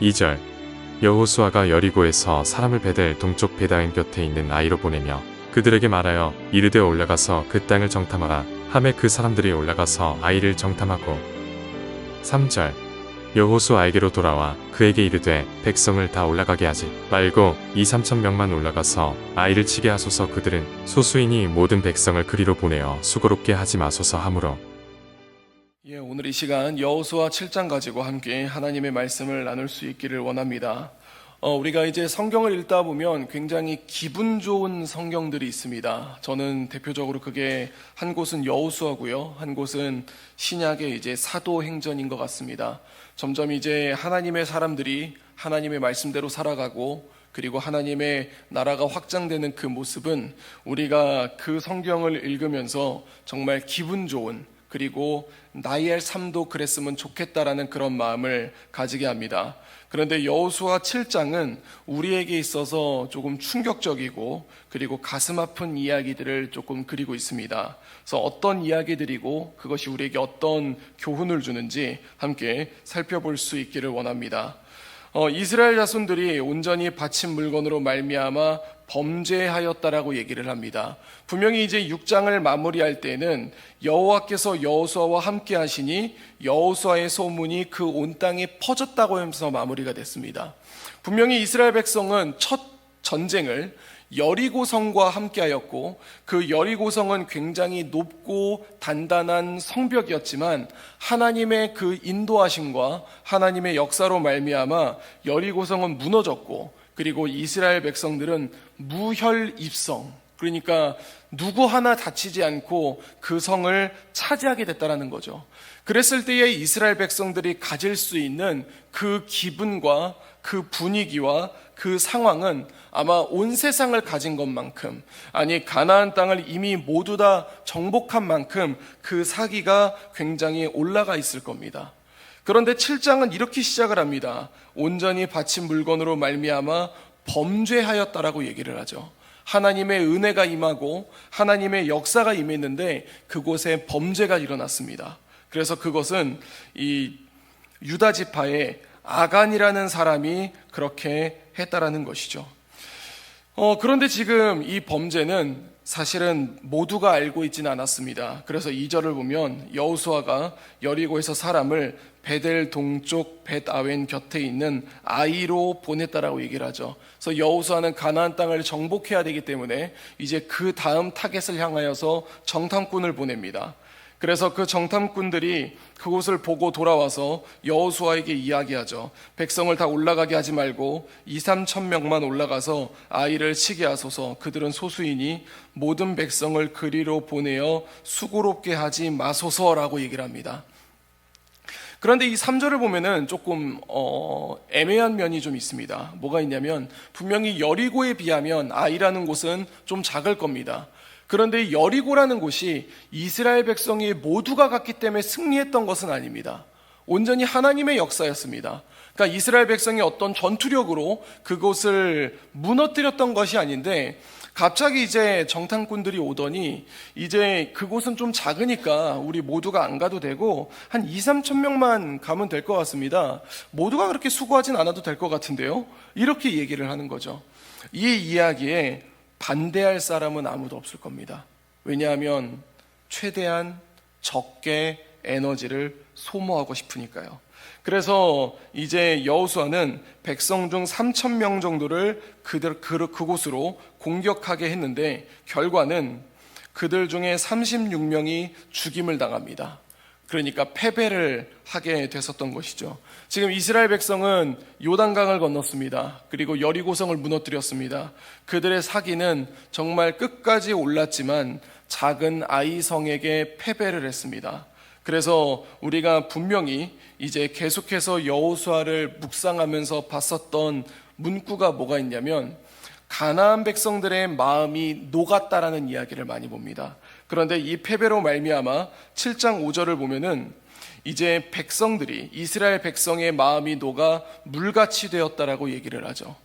2절 여호수아가 여리고에서 사람을 베델 동쪽 베다웬 곁에 있는 아이로 보내며 그들에게 말하여 이르되 올라가서 그 땅을 정탐하라 하매 그 사람들이 올라가서 아이를 정탐하고 3절 여호수아에게로 돌아와 그에게 이르되 백성을 다 올라가게 하지 말고 2~3천 명만 올라가서 아이를 치게 하소서. 그들은 소수이니 모든 백성을 그리로 보내어 수고롭게 하지 마소서 하므로. 오늘 이 시간 여호수아 7장 가지고 함께 하나님의 말씀을 나눌 수 있기를 원합니다. 우리가 이제 성경을 읽다 보면 굉장히 기분 좋은 성경들이 있습니다. 저는 대표적으로 그게 한 곳은 여호수아고요, 한 곳은 신약의 이제 사도행전인 것 같습니다. 점점 이제 하나님의 사람들이 하나님의 말씀대로 살아가고 그리고 하나님의 나라가 확장되는 그 모습은 우리가 그 성경을 읽으면서 정말 기분 좋은, 그리고 나의 삶도 그랬으면 좋겠다라는 그런 마음을 가지게 합니다. 그런데 여호수아 7장은 우리에게 있어서 조금 충격적이고 그리고 가슴 아픈 이야기들을 조금 그리고 있습니다. 그래서 어떤 이야기들이고 그것이 우리에게 어떤 교훈을 주는지 함께 살펴볼 수 있기를 원합니다. 이스라엘 자손들이 온전히 바친 물건으로 말미암아 범죄하였다라고 얘기를 합니다. 분명히 이제 6장을 마무리할 때는 여호와께서 여호수아와 함께 하시니 여호수아의 소문이 그 온 땅에 퍼졌다고 하면서 마무리가 됐습니다. 분명히 이스라엘 백성은 첫 전쟁을 여리고성과 함께하였고 그 여리고성은 굉장히 높고 단단한 성벽이었지만 하나님의 그 인도하심과 하나님의 역사로 말미암아 여리고성은 무너졌고 그리고 이스라엘 백성들은 무혈입성, 그러니까 누구 하나 다치지 않고 그 성을 차지하게 됐다는 거죠. 그랬을 때에 이스라엘 백성들이 가질 수 있는 그 기분과 그 분위기와 그 상황은 아마 온 세상을 가진 것만큼, 아니 가나안 땅을 이미 모두 다 정복한 만큼 그 사기가 굉장히 올라가 있을 겁니다. 그런데 7장은 이렇게 시작을 합니다. 온전히 바친 물건으로 말미암아 범죄하였다라고 얘기를 하죠. 하나님의 은혜가 임하고 하나님의 역사가 임했는데 그곳에 범죄가 일어났습니다. 그래서 그것은 이 유다 지파의 아간이라는 사람이 그렇게 했다라는 것이죠. 그런데 지금 이 범죄는 사실은 모두가 알고 있지는 않았습니다. 그래서 2절을 보면 여호수아가 여리고에서 사람을 베델 동쪽 벳아웬 곁에 있는 아이로 보냈다라고 얘기를 하죠. 그래서 여호수아는 가나안 땅을 정복해야 되기 때문에 이제 그 다음 타겟을 향하여서 정탐꾼을 보냅니다. 그래서 그 정탐꾼들이 그곳을 보고 돌아와서 여호수아에게 이야기하죠. 백성을 다 올라가게 하지 말고 2~3천 명만 올라가서 아이를 치게 하소서. 그들은 소수이니 모든 백성을 그리로 보내어 수고롭게 하지 마소서라고 얘기를 합니다. 그런데 이 3절을 보면은 조금 애매한 면이 좀 있습니다. 뭐가 있냐면 분명히 여리고에 비하면 아이라는 곳은 좀 작을 겁니다. 그런데 여리고라는 곳이 이스라엘 백성이 모두가 갔기 때문에 승리했던 것은 아닙니다. 온전히 하나님의 역사였습니다. 그러니까 이스라엘 백성이 어떤 전투력으로 그곳을 무너뜨렸던 것이 아닌데 갑자기 이제 정탐꾼들이 오더니 이제 그곳은 좀 작으니까 우리 모두가 안 가도 되고 한 2~3천 명만 가면 될 것 같습니다. 모두가 그렇게 수고하진 않아도 될 것 같은데요. 이렇게 얘기를 하는 거죠. 이 이야기에 반대할 사람은 아무도 없을 겁니다. 왜냐하면 최대한 적게 에너지를 소모하고 싶으니까요. 그래서 이제 여호수아는 백성 중 3천 명 정도를 그곳으로 공격하게 했는데 결과는 그들 중에 36명이 죽임을 당합니다. 그러니까 패배를 하게 됐었던 것이죠. 지금 이스라엘 백성은 요단강을 건넜습니다. 그리고 여리고성을 무너뜨렸습니다. 그들의 사기는 정말 끝까지 올랐지만 작은 아이성에게 패배를 했습니다. 그래서 우리가 분명히 이제 계속해서 여호수아를 묵상하면서 봤었던 문구가 뭐가 있냐면 가나안 백성들의 마음이 녹았다라는 이야기를 많이 봅니다. 그런데 이 패배로 말미암아 7장 5절을 보면은 이제 백성들이 이스라엘 백성의 마음이 녹아 물같이 되었다라고 얘기를 하죠.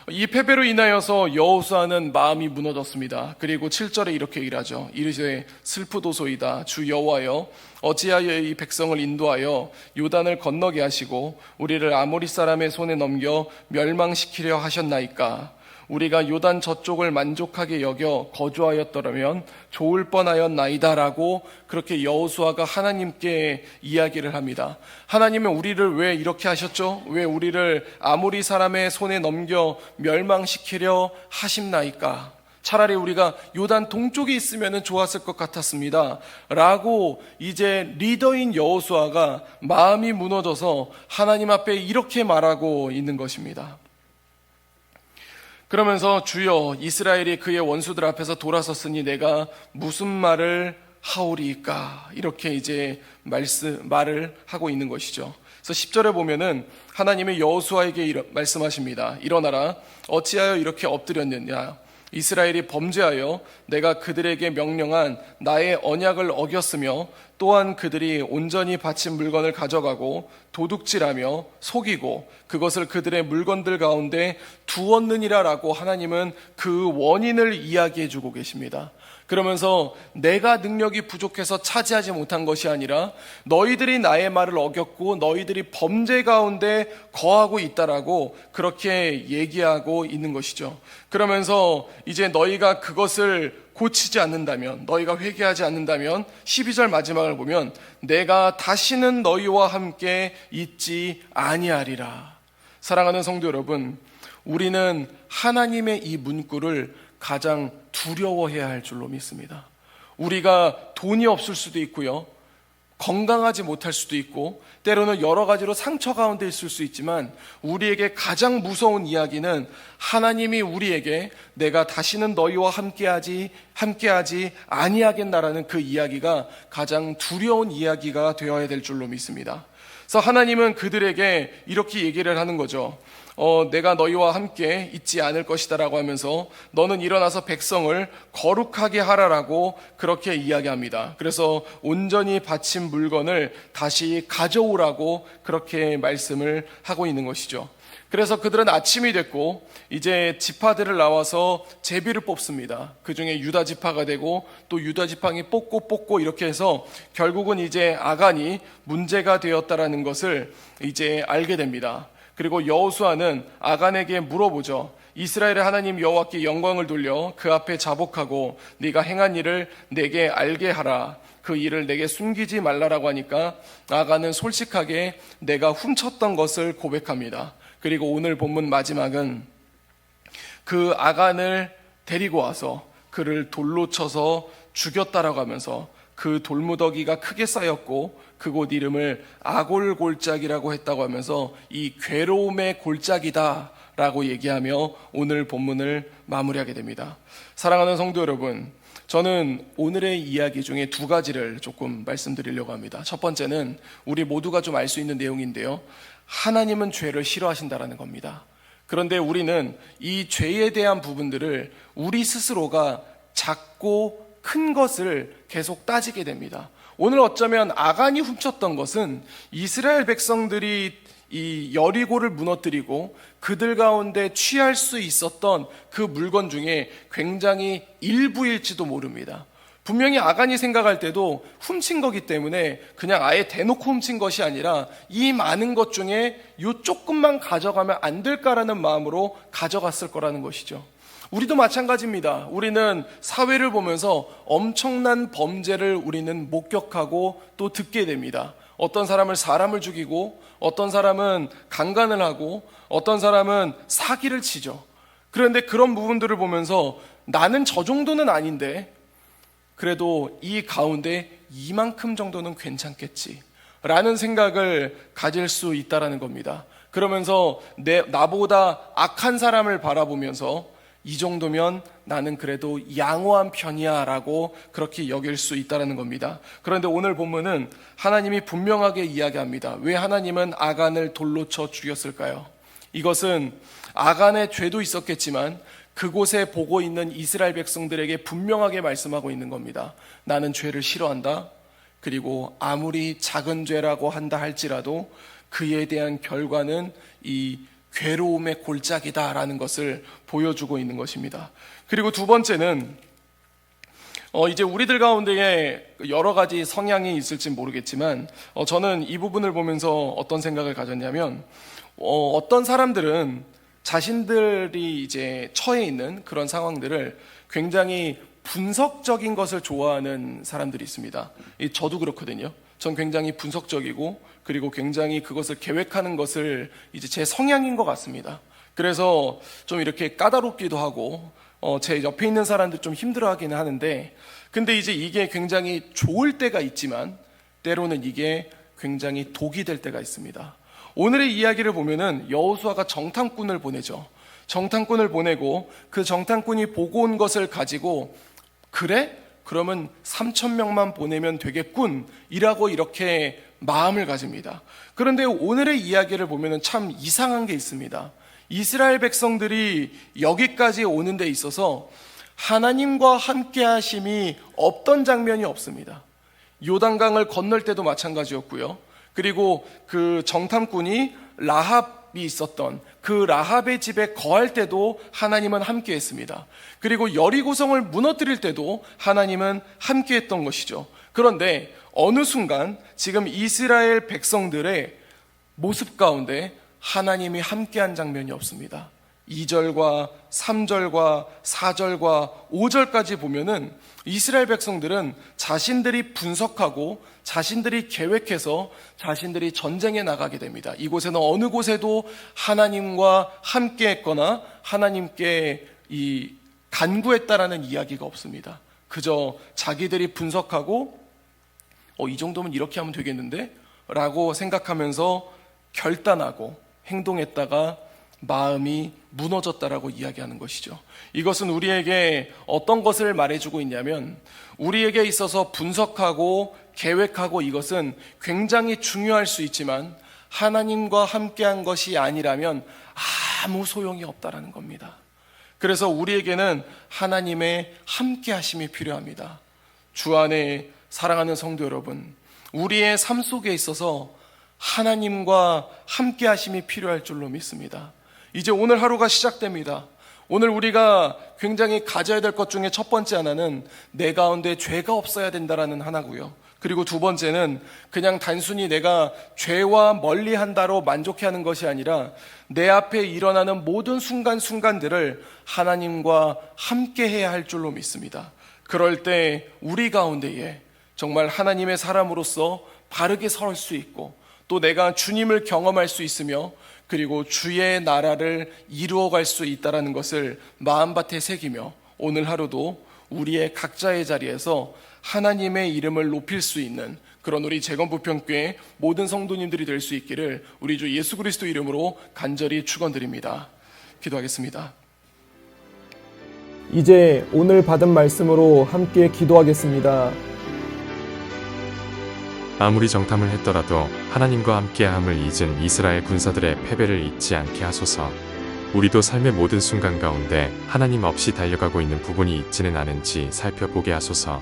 이 패배로 인하여서 여호수아는 마음이 무너졌습니다. 그리고 7절에 이렇게 일하죠. 이르되 슬프도소이다. 주 여호와여 어찌하여 이 백성을 인도하여 요단을 건너게 하시고 우리를 아모리 사람의 손에 넘겨 멸망시키려 하셨나이까. 우리가 요단 저쪽을 만족하게 여겨 거주하였더라면 좋을 뻔하였나이다라고 그렇게 여호수아가 하나님께 이야기를 합니다. 하나님은 우리를 왜 이렇게 하셨죠? 왜 우리를 아모리 사람의 손에 넘겨 멸망시키려 하십나이까? 차라리 우리가 요단 동쪽에 있으면 좋았을 것 같았습니다. 라고 이제 리더인 여호수아가 마음이 무너져서 하나님 앞에 이렇게 말하고 있는 것입니다. 그러면서 주여 이스라엘이 그의 원수들 앞에서 돌아섰으니 내가 무슨 말을 하오리까? 이렇게 이제 말을 하고 있는 것이죠. 그래서 10절에 보면은 하나님이 여호수아에게 말씀하십니다. 일어나라. 어찌하여 이렇게 엎드렸느냐? 이스라엘이 범죄하여 내가 그들에게 명령한 나의 언약을 어겼으며 또한 그들이 온전히 바친 물건을 가져가고 도둑질하며 속이고 그것을 그들의 물건들 가운데 두었느니라라고 하나님은 그 원인을 이야기해 주고 계십니다. 그러면서 내가 능력이 부족해서 차지하지 못한 것이 아니라 너희들이 나의 말을 어겼고 너희들이 범죄 가운데 거하고 있다라고 그렇게 얘기하고 있는 것이죠. 그러면서 이제 너희가 그것을 고치지 않는다면, 너희가 회개하지 않는다면 12절 마지막을 보면 내가 다시는 너희와 함께 있지 아니하리라. 사랑하는 성도 여러분, 우리는 하나님의 이 문구를 가장 두려워해야 할 줄로 믿습니다. 우리가 돈이 없을 수도 있고요, 건강하지 못할 수도 있고 때로는 여러 가지로 상처 가운데 있을 수 있지만 우리에게 가장 무서운 이야기는 하나님이 우리에게 내가 다시는 너희와 함께하지 아니하겠나라는 그 이야기가 가장 두려운 이야기가 되어야 될 줄로 믿습니다. 그래서 하나님은 그들에게 이렇게 얘기를 하는 거죠. 내가 너희와 함께 있지 않을 것이다 라고 하면서 너는 일어나서 백성을 거룩하게 하라라고 그렇게 이야기합니다. 그래서 온전히 바친 물건을 다시 가져오라고 그렇게 말씀을 하고 있는 것이죠. 그래서 그들은 아침이 됐고 이제 지파들을 나와서 제비를 뽑습니다. 그 중에 유다 지파가 되고 또 유다 지파가 뽑고 이렇게 해서 결국은 이제 아간이 문제가 되었다라는 것을 이제 알게 됩니다. 그리고 여호수아는 아간에게 물어보죠. 이스라엘의 하나님 여호와께 영광을 돌려 그 앞에 자복하고 네가 행한 일을 내게 알게 하라. 그 일을 내게 숨기지 말라라고 하니까 아간은 솔직하게 내가 훔쳤던 것을 고백합니다. 그리고 오늘 본문 마지막은 그 아간을 데리고 와서 그를 돌로 쳐서 죽였다라고 하면서 그 돌무더기가 크게 쌓였고 그곳 이름을 아골골짜기라고 했다고 하면서 이 괴로움의 골짜기다 라고 얘기하며 오늘 본문을 마무리하게 됩니다. 사랑하는 성도 여러분, 저는 오늘의 이야기 중에 두 가지를 조금 말씀드리려고 합니다. 첫 번째는 우리 모두가 좀 알 수 있는 내용인데요, 하나님은 죄를 싫어하신다라는 겁니다. 그런데 우리는 이 죄에 대한 부분들을 우리 스스로가 작고 큰 것을 계속 따지게 됩니다. 오늘 어쩌면 아간이 훔쳤던 것은 이스라엘 백성들이 이 여리고를 무너뜨리고 그들 가운데 취할 수 있었던 그 물건 중에 굉장히 일부일지도 모릅니다. 분명히 아간이 생각할 때도 훔친 거기 때문에 그냥 아예 대놓고 훔친 것이 아니라 이 많은 것 중에 요 조금만 가져가면 안 될까라는 마음으로 가져갔을 거라는 것이죠. 우리도 마찬가지입니다. 우리는 사회를 보면서 엄청난 범죄를 우리는 목격하고 또 듣게 됩니다. 어떤 사람을 죽이고 어떤 사람은 강간을 하고 어떤 사람은 사기를 치죠. 그런데 그런 부분들을 보면서 나는 저 정도는 아닌데 그래도 이 가운데 이만큼 정도는 괜찮겠지 라는 생각을 가질 수 있다라는 겁니다. 그러면서 나보다 악한 사람을 바라보면서 이 정도면 나는 그래도 양호한 편이야 라고 그렇게 여길 수 있다는 겁니다. 그런데 오늘 본문은 하나님이 분명하게 이야기합니다. 왜 하나님은 아간을 돌로 쳐 죽였을까요? 이것은 아간의 죄도 있었겠지만 그곳에 보고 있는 이스라엘 백성들에게 분명하게 말씀하고 있는 겁니다. 나는 죄를 싫어한다. 그리고 아무리 작은 죄라고 한다 할지라도 그에 대한 결과는 이 괴로움의 골짜기다라는 것을 보여주고 있는 것입니다. 그리고 두 번째는 이제 우리들 가운데에 여러 가지 성향이 있을지 모르겠지만 저는 이 부분을 보면서 어떤 생각을 가졌냐면 어떤 사람들은 자신들이 이제 처해 있는 그런 상황들을 굉장히 분석적인 것을 좋아하는 사람들이 있습니다. 저도 그렇거든요. 전 굉장히 분석적이고 그리고 굉장히 그것을 계획하는 것을 이제 제 성향인 것 같습니다. 그래서 좀 이렇게 까다롭기도 하고 제 옆에 있는 사람들 좀 힘들어하기는 하는데, 근데 이제 이게 굉장히 좋을 때가 있지만 때로는 이게 굉장히 독이 될 때가 있습니다. 오늘의 이야기를 보면은 여호수아가 정탐꾼을 보내죠. 정탐꾼을 보내고 그 정탐꾼이 보고 온 것을 가지고 그래? 그러면 3,000명만 보내면 되겠군 이라고 이렇게 마음을 가집니다. 그런데 오늘의 이야기를 보면은 참 이상한 게 있습니다. 이스라엘 백성들이 여기까지 오는 데 있어서 하나님과 함께 하심이 없던 장면이 없습니다. 요단강을 건널 때도 마찬가지였고요. 그리고 그 정탐꾼이 라합이 있었던 그 라합의 집에 거할 때도 하나님은 함께 했습니다. 그리고 여리고성을 무너뜨릴 때도 하나님은 함께 했던 것이죠. 그런데 어느 순간 지금 이스라엘 백성들의 모습 가운데 하나님이 함께한 장면이 없습니다. 2절과 3절과 4절과 5절까지 보면은 이스라엘 백성들은 자신들이 분석하고 자신들이 계획해서 자신들이 전쟁에 나가게 됩니다. 이곳에는 어느 곳에도 하나님과 함께 했거나 하나님께 간구했다라는 이야기가 없습니다. 그저 자기들이 분석하고 이 정도면 이렇게 하면 되겠는데? 라고 생각하면서 결단하고 행동했다가 마음이 무너졌다라고 이야기하는 것이죠. 이것은 우리에게 어떤 것을 말해주고 있냐면 우리에게 있어서 분석하고 계획하고 이것은 굉장히 중요할 수 있지만 하나님과 함께한 것이 아니라면 아무 소용이 없다라는 겁니다. 그래서 우리에게는 하나님의 함께하심이 필요합니다. 주 안에 사랑하는 성도 여러분, 우리의 삶 속에 있어서 하나님과 함께 하심이 필요할 줄로 믿습니다. 이제 오늘 하루가 시작됩니다. 오늘 우리가 굉장히 가져야 될 것 중에 첫 번째 하나는 내 가운데 죄가 없어야 된다라는 하나고요. 그리고 두 번째는 그냥 단순히 내가 죄와 멀리한다로 만족해하는 것이 아니라 내 앞에 일어나는 모든 순간순간들을 하나님과 함께 해야 할 줄로 믿습니다. 그럴 때 우리 가운데에 정말 하나님의 사람으로서 바르게 설 수 있고 또 내가 주님을 경험할 수 있으며 그리고 주의 나라를 이루어갈 수 있다는 것을 마음밭에 새기며 오늘 하루도 우리의 각자의 자리에서 하나님의 이름을 높일 수 있는 그런 우리 재건부평교회 모든 성도님들이 될 수 있기를 우리 주 예수 그리스도 이름으로 간절히 축원드립니다. 기도하겠습니다. 이제 오늘 받은 말씀으로 함께 기도하겠습니다. 아무리 정탐을 했더라도 하나님과 함께함을 잊은 이스라엘 군사들의 패배를 잊지 않게 하소서. 우리도 삶의 모든 순간 가운데 하나님 없이 달려가고 있는 부분이 있지는 않은지 살펴보게 하소서.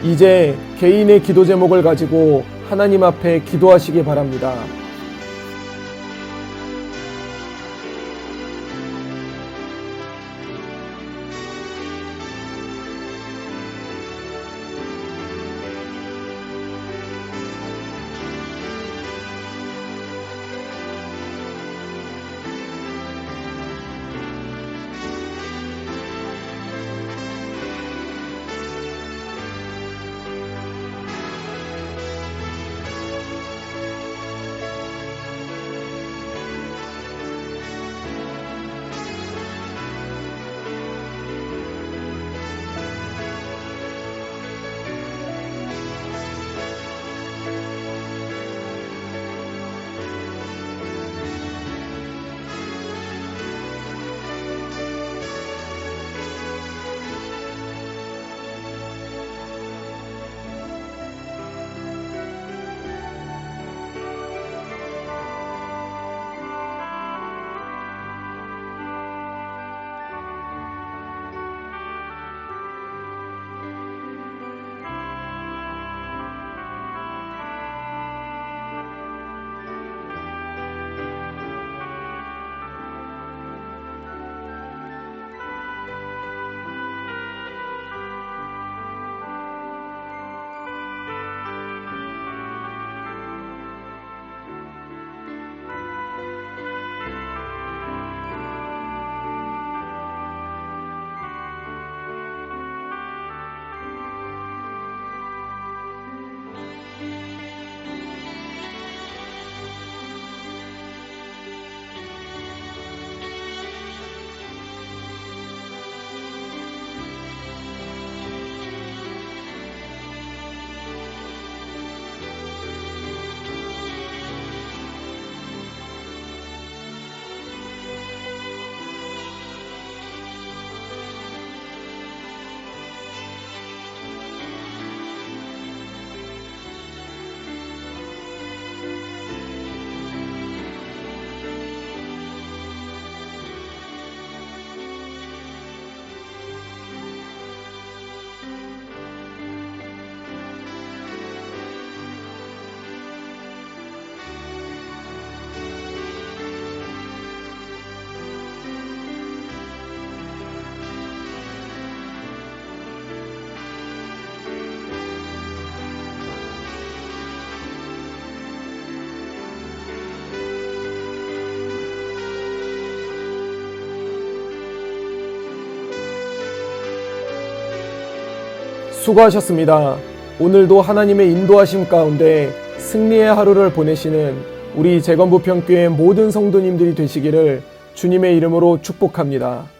이제 개인의 기도 제목을 가지고 하나님 앞에 기도하시기 바랍니다. 수고하셨습니다. 오늘도 하나님의 인도하심 가운데 승리의 하루를 보내시는 우리 재건부평교회 모든 성도님들이 되시기를 주님의 이름으로 축복합니다.